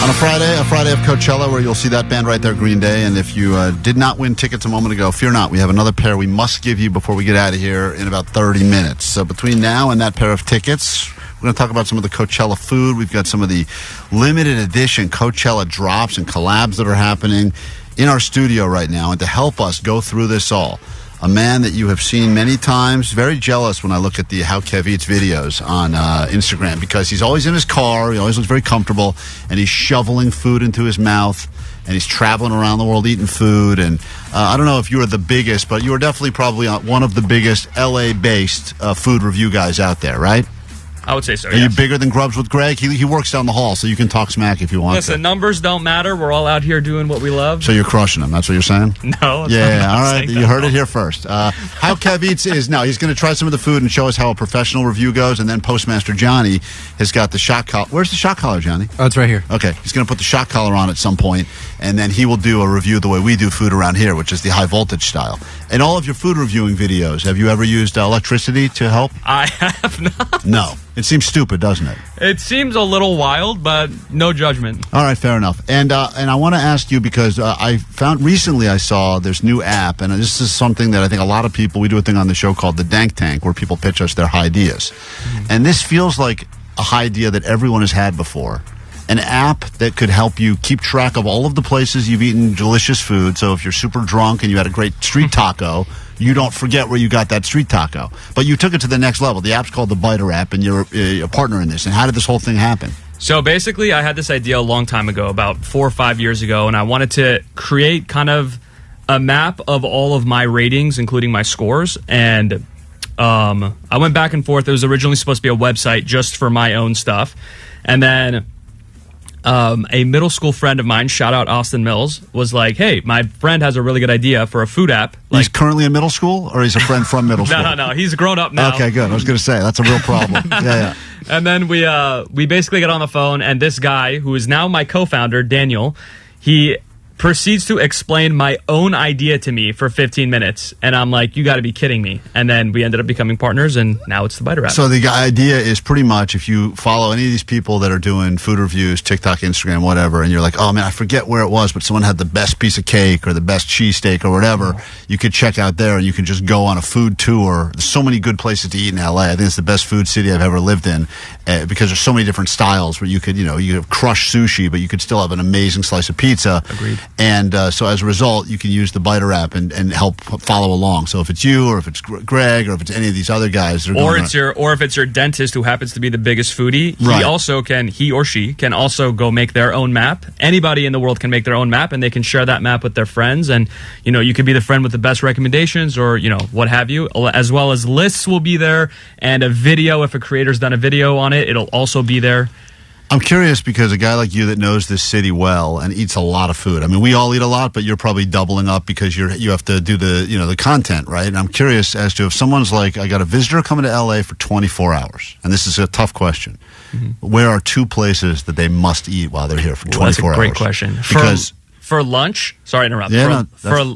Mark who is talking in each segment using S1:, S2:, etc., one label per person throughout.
S1: On a Friday of Coachella, where you'll see that band right there, Green Day. And if you did not win tickets a moment ago, fear not. We have another pair we must give you before we get out of here in about 30 minutes. So between now and that pair of tickets, we're going to talk about some of the Coachella food. We've got some of the limited edition Coachella drops and collabs that are happening in our studio right now. And to help us go through this all, a man that you have seen many times, very jealous when I look at the How Kev Eats videos on Instagram, because he's always in his car, he always looks very comfortable, and he's shoveling food into his mouth, and he's traveling around the world eating food. And I don't know if you are the biggest, but you are definitely probably one of the biggest LA-based food review guys out there, right?
S2: I would say so,
S1: Are you bigger than Grubs with Greg? He works down the hall, so you can talk smack if you want to.
S2: Listen, numbers don't matter. We're all out here doing what we love.
S1: So you're crushing him. That's what you're saying?
S2: No.
S1: Yeah, all right. You heard it here first. How Kev Eats is, no, he's going to try some of the food and show us how a professional review goes, and then Postmaster Johnny has got the shot collar. Where's the shot collar, Johnny?
S3: Oh, it's right here.
S1: Okay. He's going to put the shot collar on at some point, and then he will do a review the way we do food around here, which is the high voltage style. In all of your food reviewing videos, have you ever used electricity to help?
S2: I have not.
S1: No. It seems stupid, doesn't it?
S2: It seems a little wild, but no judgment.
S1: All right, fair enough. And I want to ask you, because I found recently I saw this new app, and this is something that I think a lot of people, we do a thing on the show called the Dank Tank, where people pitch us their ideas. And this feels like a idea that everyone has had before. An app that could help you keep track of all of the places you've eaten delicious food. So if you're super drunk and you had a great street taco, you don't forget where you got that street taco. But you took it to the next level. The app's called the Biter app, and you're a partner in this. And how did this whole thing happen?
S2: So basically, I had this idea a long time ago, about 4 or 5 years ago, and I wanted to create kind of a map of all of my ratings, including my scores. And I went back and forth. It was originally supposed to be a website just for my own stuff. And then a middle school friend of mine, shout out Austin Mills, was like, hey, my friend has a really good idea for a food app.
S1: He's currently in middle school, or he's a friend from middle school?
S2: No. He's grown up now.
S1: Okay, good. I was going to say, that's a real problem. Yeah.
S2: And then we basically get on the phone, and this guy, who is now my co-founder, Daniel, he proceeds to explain my own idea to me for 15 minutes. And I'm like, you got to be kidding me. And then we ended up becoming partners, and now it's the Biter app.
S1: So the idea is pretty much, if you follow any of these people that are doing food reviews, TikTok, Instagram, whatever, and you're like, oh man, I forget where it was, but someone had the best piece of cake or the best cheesesteak or whatever, you could check out there and you can just go on a food tour. There's so many good places to eat in LA. I think it's the best food city I've ever lived in, because there's so many different styles where you could, you have crushed sushi, but you could still have an amazing slice of pizza.
S2: Agreed.
S1: And so as a result, you can use the Biter app and help follow along. So if it's you, or if it's Greg, or if it's any of these other guys,
S2: or if it's your dentist who happens to be the biggest foodie, he or she can also go make their own map. Anybody in the world can make their own map, and they can share that map with their friends. And you could be the friend with the best recommendations, or what have you. As well as lists will be there, and a video. If a creator's done a video on it, it'll also be there.
S1: I'm curious, because a guy like you that knows this city well and eats a lot of food. I mean, we all eat a lot, but you're probably doubling up because you have to do the content, right? And I'm curious as to if someone's like, I got a visitor coming to LA for 24 hours, and this is a tough question. Mm-hmm. Where are 2 places that they must eat while they're here for 24 hours?
S2: That's a great question.
S1: Because
S2: for lunch, sorry to interrupt.
S1: Yeah,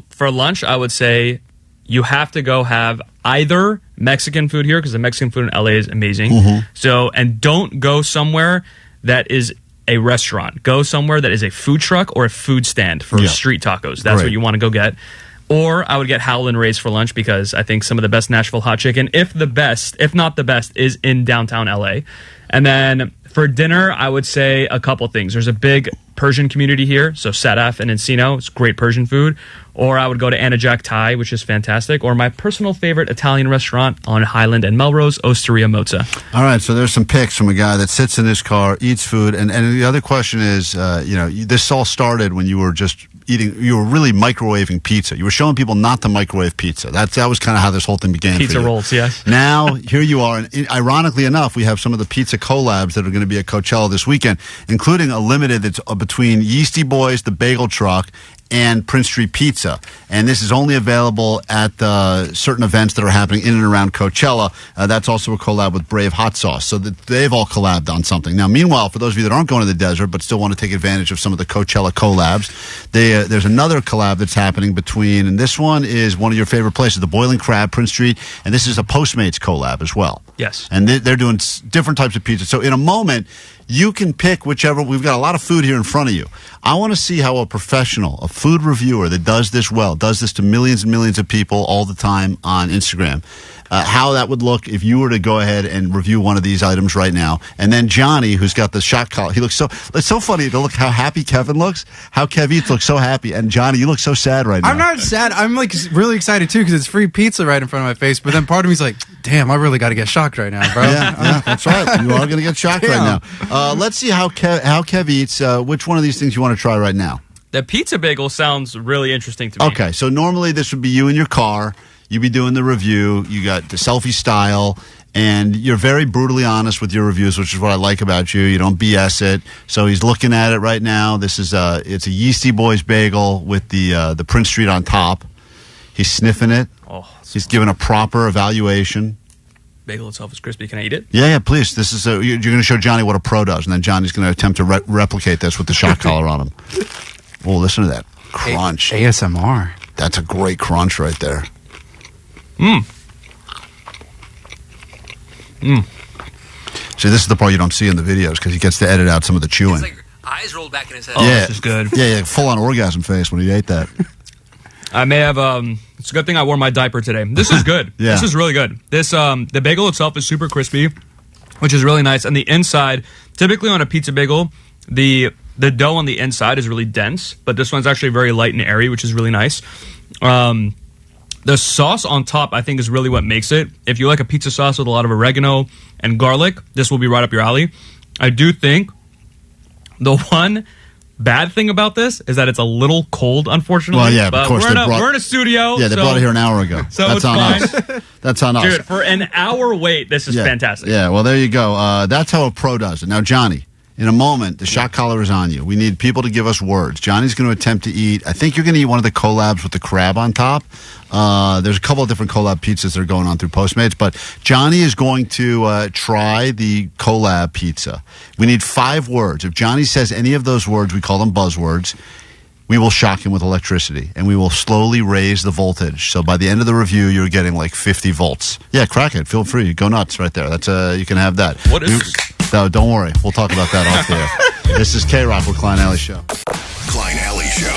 S2: for lunch, I would say you have to go have either Mexican food here, because the Mexican food in LA is amazing. Mm-hmm. So, and don't go somewhere that is a restaurant. Go somewhere that is a food truck or a food stand for street tacos. That's what you want to go get. Or I would get Howlin' Ray's for lunch, because I think some of the best Nashville hot chicken, if not the best, is in downtown LA. And then for dinner, I would say a couple things. There's a big Persian community here, so Sadaf and Encino, it's great Persian food. Or I would go to Anna Jack Thai, which is fantastic. Or my personal favorite Italian restaurant on Highland and Melrose, Osteria Mozza.
S1: All right, so there's some pics from a guy that sits in his car, eats food. And the other question is, this all started when you were just you were really microwaving pizza. You were showing people not to microwave pizza. That was kind of how this whole thing began.
S2: Pizza rolls, yes.
S1: Now, here you are. And ironically enough, we have some of the pizza collabs that are going to be at Coachella this weekend, including a limited that's between Yeasty Boys, the Bagel Truck, and Prince Street Pizza. And this is only available at certain events that are happening in and around Coachella. That's also a collab with Brave Hot Sauce. So they've all collabed on something. Now, meanwhile, for those of you that aren't going to the desert but still want to take advantage of some of the Coachella collabs, there's another collab that's happening between, and this one is one of your favorite places, the Boiling Crab, Prince Street, and this is a Postmates collab as well.
S2: Yes.
S1: And they're doing different types of pizza. So in a moment, You can pick whichever. We've got a lot of food here in front of you. I want to see how a professional, a food reviewer that does this well, does this to millions and millions of people all the time on Instagram, how that would look if you were to go ahead and review one of these items right now. And then Johnny, who's got the shot collar, he looks so, it's so funny to look how happy Kevin looks, how Kev Eats looks so happy. And Johnny, you look so sad right now.
S3: I'm not sad. I'm like really excited too because it's free pizza right in front of my face. But then part of me's like, damn, I really got to get shocked right now, bro.
S1: Yeah, that's right. You are going to get shocked right now. Let's see how Kev Eats, which one of these things you want to try right now.
S2: The pizza bagel sounds really interesting to me.
S1: Okay, so normally this would be you in your car. You'd be doing the review. You got the selfie style, and you're very brutally honest with your reviews, which is what I like about you. You don't BS it. So he's looking at it right now. This is it's a Yeasty Boys bagel with the Prince Street on top. He's sniffing it.
S2: Oh,
S1: he's giving a proper evaluation.
S2: Bagel itself is crispy. Can I eat it?
S1: Yeah, please. This is you're going to show Johnny what a pro does, and then Johnny's going to attempt to replicate this with the shot collar on him. Oh, listen to that crunch.
S3: ASMR.
S1: That's a great crunch right there. See, this is the part you don't see in the videos because he gets to edit out some of the chewing.
S4: It's like eyes rolled back in his head.
S2: Oh,
S1: yeah,
S2: this is good.
S1: Yeah, full-on orgasm face when he ate that.
S2: I may have. It's a good thing I wore my diaper today. This is good.
S1: Yeah.
S2: This is really good. This the bagel itself is super crispy, which is really nice. And the inside, typically on a pizza bagel, the dough on the inside is really dense, but this one's actually very light and airy, which is really nice. The sauce on top, I think, is really what makes it. If you like a pizza sauce with a lot of oregano and garlic, this will be right up your alley. I do think the one bad thing about this is that it's a little cold, unfortunately.
S1: Well, yeah,
S2: but
S1: of course.
S2: we're in a studio.
S1: Yeah, they brought it here an hour ago.
S2: So
S1: That's
S2: it's
S1: on
S2: fine.
S1: us. That's on us.
S2: Dude, for an hour wait, this is fantastic.
S1: Yeah, well, there you go. That's how a pro does it. Now, Johnny, in a moment, the shot collar is on you. We need people to give us words. Johnny's going to attempt to eat. I think you're going to eat one of the collabs with the crab on top. There's a couple of different collab pizzas that are going on through Postmates, but Johnny is going to try the collab pizza. We need 5 words. If Johnny says any of those words, we call them buzzwords. We will shock him with electricity, and we will slowly raise the voltage. So by the end of the review, you're getting like 50 volts. Yeah, crack it. Feel free. Go nuts right there. That's you can have that.
S2: What is this?
S1: No, don't worry. We'll talk about that off the air. This is KROQ with Klein Alley Show.
S5: Klein Alley Show.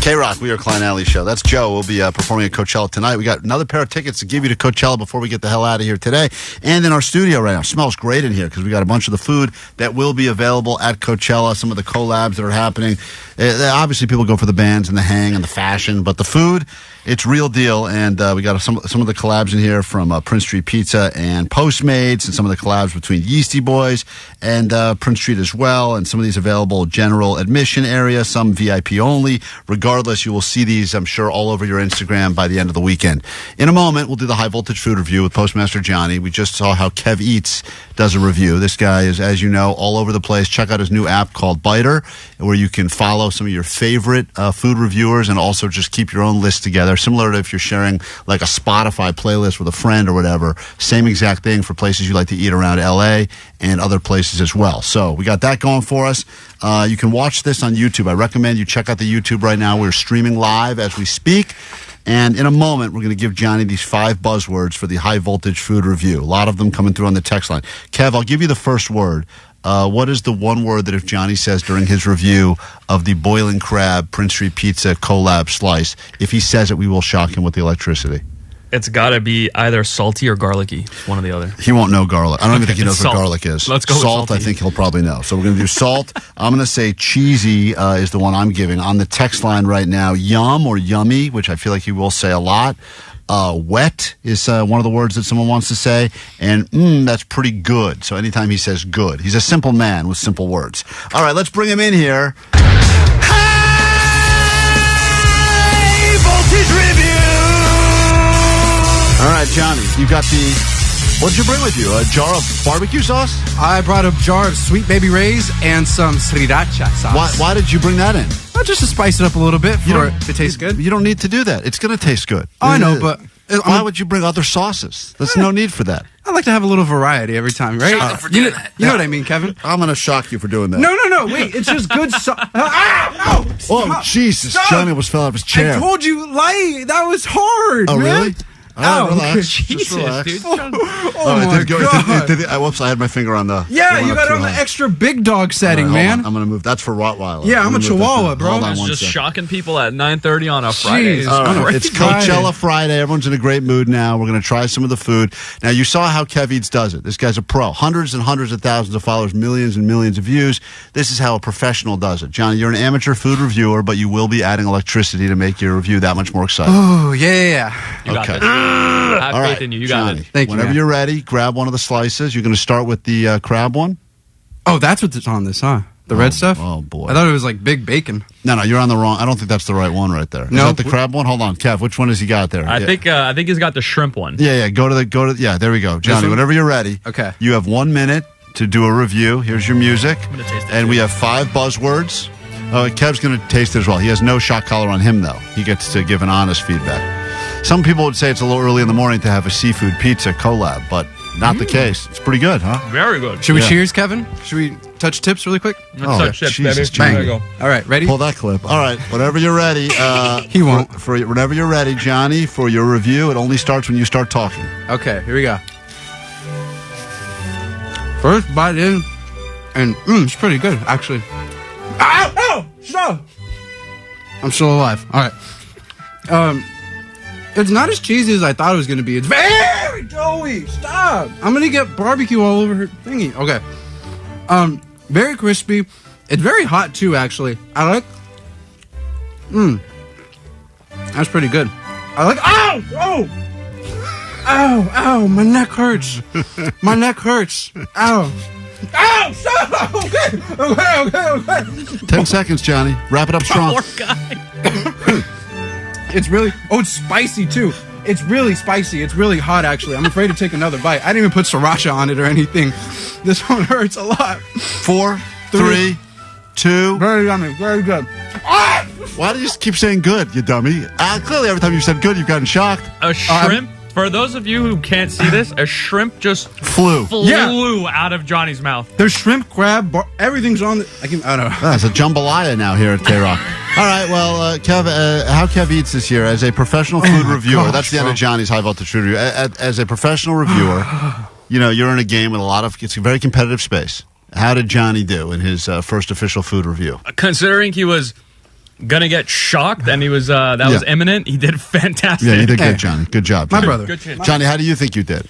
S1: KROQ, we are Klein Alley Show. That's Joe. We'll be performing at Coachella tonight. We got another pair of tickets to give you to Coachella before we get the hell out of here today. And in our studio right now, smells great in here because we got a bunch of the food that will be available at Coachella, some of the collabs that are happening. Obviously, people go for the bands and the hang and the fashion, but the food, it's real deal. And we got some of the collabs in here from Prince Street Pizza and Postmates, and some of the collabs between Yeasty Boys and Prince Street as well. And some of these available general admission area, some VIP only. Regardless, you will see these, I'm sure, all over your Instagram by the end of the weekend. In a moment, we'll do the high voltage food review with Postmaster Johnny. We just saw how Kev Eats does a review. This guy is, as you know, all over the place. Check out his new app called Biter, where you can follow some of your favorite food reviewers and also just keep your own list together. Similar to if you're sharing like a Spotify playlist with a friend or whatever. Same exact thing for places you like to eat around LA and other places as well. So we got that going for us. You can watch this on YouTube. I recommend you check out the YouTube right now. We're streaming live as we speak. And in a moment, we're going to give Johnny these 5 buzzwords for the high voltage food review. A lot of them coming through on the text line. Kev, I'll give you the first word. What is the one word that if Johnny says during his review of the Boiling Crab Prince Street Pizza collab slice, if he says it, we will shock him with the electricity?
S2: It's got to be either salty or garlicky. One or the other.
S1: He won't know garlic. I don't even think he knows what garlic is.
S2: Let's go with
S1: salt. I
S2: salty.
S1: think he'll probably know. So we're going to do salt. I'm going to say cheesy is the one I'm giving. On the text line right now, yum or yummy, which I feel like he will say a lot. Wet is one of the words that someone wants to say. And that's pretty good. So anytime he says good, he's a simple man with simple words. All right, let's bring him in here. High voltage review. All right, Johnny, you got what'd you bring with you? A jar of barbecue sauce?
S3: I brought a jar of Sweet Baby Ray's and some sriracha sauce.
S1: Why did you bring that in?
S3: Just to spice it up a little bit for it to taste good.
S1: You don't need to do that. It's going to taste good.
S3: Oh, I know, but
S1: why would you bring other sauces? There's no need for that.
S3: I like to have a little variety every time, right?
S4: Shock him for doing that.
S3: You know what I mean, Kevin?
S1: I'm going to shock you for doing that.
S3: No, wait. It's just good sauce. No!
S1: Oh, Jesus.
S3: Stop.
S1: Johnny almost fell out of his chair.
S3: I told you, that was hard.
S1: Oh,
S3: man.
S1: really? All right, relax.
S2: Jesus,
S1: Just relax.
S2: dude.
S3: Oh my God.
S1: Whoops, I had my finger on the...
S3: Yeah,
S1: went
S3: you
S1: up
S3: got it
S1: too
S3: on the
S1: high.
S3: extra big dog setting,
S1: All right, hold
S3: man.
S1: on. I'm going to move. That's for Rottweiler.
S3: Yeah, I'm
S1: Let me
S3: a
S1: move that
S3: Chihuahua,
S1: thing.
S3: bro.
S1: Hold on
S2: It's
S1: one
S2: just
S1: second.
S2: shocking people at 9:30 on a Friday.
S3: Jeez.
S1: All right,
S3: Crazy.
S1: it's Coachella Friday. Everyone's in a great mood now. We're going to try some of the food. Now, you saw how Kev Eats does it. This guy's a pro. Hundreds and hundreds of thousands of followers, millions and millions of views. This is how a professional does it. Johnny, you're an amateur food reviewer, but you will be adding electricity to make your review that much more exciting.
S3: Oh, yeah.
S2: You got
S1: Okay.
S2: this. I have
S1: All
S2: faith
S1: right,
S2: in you. You
S1: Johnny,
S2: got it.
S3: Thank you,
S1: whenever
S3: man.
S1: you're ready, grab one of the slices. You're going to start with the crab one.
S3: Oh, that's what's on this, huh? The red stuff?
S1: Oh, boy.
S3: I thought it was like big bacon.
S1: No, you're on the wrong. I don't think that's the right one right there. Is
S3: No.
S1: that the crab one? Hold on, Kev. Which one has he got there?
S2: I
S1: Yeah.
S2: think he's got the shrimp one.
S1: Yeah. Yeah, there we go. Johnny,
S3: one?
S1: whenever you're ready.
S3: Okay.
S1: You have 1 minute to do a review. Here's your music.
S2: gonna taste it,
S1: And
S2: too.
S1: we have 5 buzzwords. Kev's going to taste it as well. He has no shot collar on him, though. He gets to give an honest feedback. Some people would say it's a little early in the morning to have a seafood pizza collab, but not the case. It's pretty good, huh?
S2: Very good.
S3: Should we
S1: Yeah.
S3: cheers, Kevin? Should we touch tips really quick?
S2: Let's touch chips, baby.
S1: Jesus,
S2: There
S1: Johnny.
S2: we go.
S3: All right, ready?
S1: Pull that clip. All right, whenever you're ready.
S3: He won't.
S1: Whenever you're ready, Johnny, for your review, it only starts when you start talking.
S3: Okay, here we go. First bite in, and it's pretty good, actually. Ow! Ow! Stop! I'm still alive. All right. It's not as cheesy as I thought it was going to be. It's very doughy. Stop! I'm going to get barbecue all over her thingy. Okay. Very crispy. It's very hot too, actually. I like. That's pretty good. I like. Ow! Oh! Ow! Ow! My neck hurts. My neck hurts. Ow! Ow! Stop! Okay.
S1: 10 seconds, Johnny. Wrap it up strong.
S2: Poor guy.
S3: It's really. Oh, it's spicy too. It's really spicy. It's really hot, actually. I'm afraid to take another bite. I didn't even put sriracha on it or anything. This one hurts a lot.
S1: 4, 3, 2.
S3: Very yummy. Very good.
S1: Why do you just keep saying good, you dummy? Clearly, every time you said good, you've gotten shocked.
S2: A shrimp. For those of you who can't see this, a shrimp just
S1: Flew.
S2: flew out of Johnny's mouth.
S3: There's shrimp, crab, everything's on the. I don't know.
S1: That's a jambalaya now here at KROQ. All right, well, Kev, how Kev Eats this year as a professional food reviewer.
S3: gosh,
S1: That's the end
S3: bro.
S1: of Johnny's high voltage food review. As a professional reviewer, you're in a game with it's a very competitive space. How did Johnny do in his first official food review?
S2: Considering he was gonna get shocked and he was that was imminent, he did fantastic.
S1: Yeah, you did
S3: Hey.
S1: good, Johnny. Good job,
S3: My
S1: Johnny.
S3: brother.
S2: Good shit.
S1: Johnny, how do you think you did?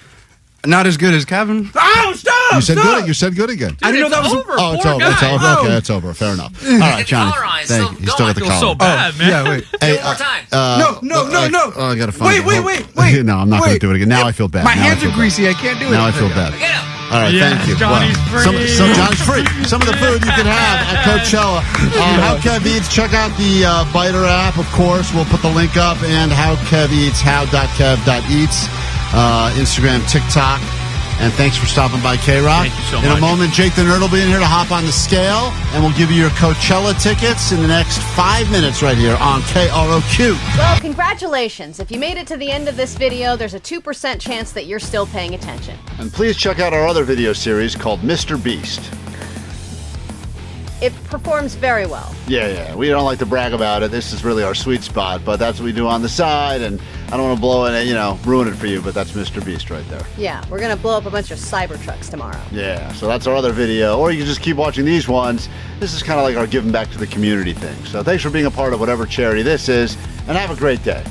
S3: Not as good as Kevin. Oh, stop!
S1: You said
S3: stop!
S1: good. You said good again.
S3: I didn't know that was.
S2: over.
S1: Oh, it's
S2: Poor
S1: over. It's
S2: guy.
S1: over.
S3: Oh.
S1: Okay, it's over. Fair enough. All right,
S4: Get
S1: Johnny.
S4: collar on.
S1: Thank you.
S4: Still
S1: You still got the
S2: I feel so
S1: collar.
S2: bad, man.
S3: Yeah, wait.
S1: Hey,
S4: One more time.
S3: No.
S1: I gotta find
S3: Wait.
S1: No, I'm not gonna do it again. Now I feel bad.
S3: My
S1: Now I
S3: hands
S1: feel
S3: are
S1: bad.
S3: greasy. I can't do it.
S1: Now I feel bad.
S4: Get him.
S1: All right,
S2: Yes,
S1: thank you.
S2: Johnny's free.
S1: Some Johnny's free. Some of the food you can have at Coachella. How Kev Eats. Check out the Biter app, of course. We'll put the link up. And How Kev Eats, how.kev.eats. Instagram, TikTok. And thanks for stopping by KROQ.
S2: Thank you so
S1: In a
S2: much.
S1: moment, Jake the Nerd will be in here to hop on the scale. And we'll give you your Coachella tickets in the next 5 minutes right here on KROQ.
S6: Well, congratulations. If you made it to the end of this video, there's a 2% chance that you're still paying attention.
S1: And please check out our other video series called Mr. Beast.
S6: It performs very well.
S1: Yeah. We don't like to brag about it. This is really our sweet spot, but that's what we do on the side. And I don't want to blow it, ruin it for you, but that's Mr. Beast right there.
S6: Yeah, we're going to blow up a bunch of Cybertrucks tomorrow.
S1: Yeah, so that's our other video. Or you can just keep watching these ones. This is kind of like our giving back to the community thing. So thanks for being a part of whatever charity this is, and have a great day.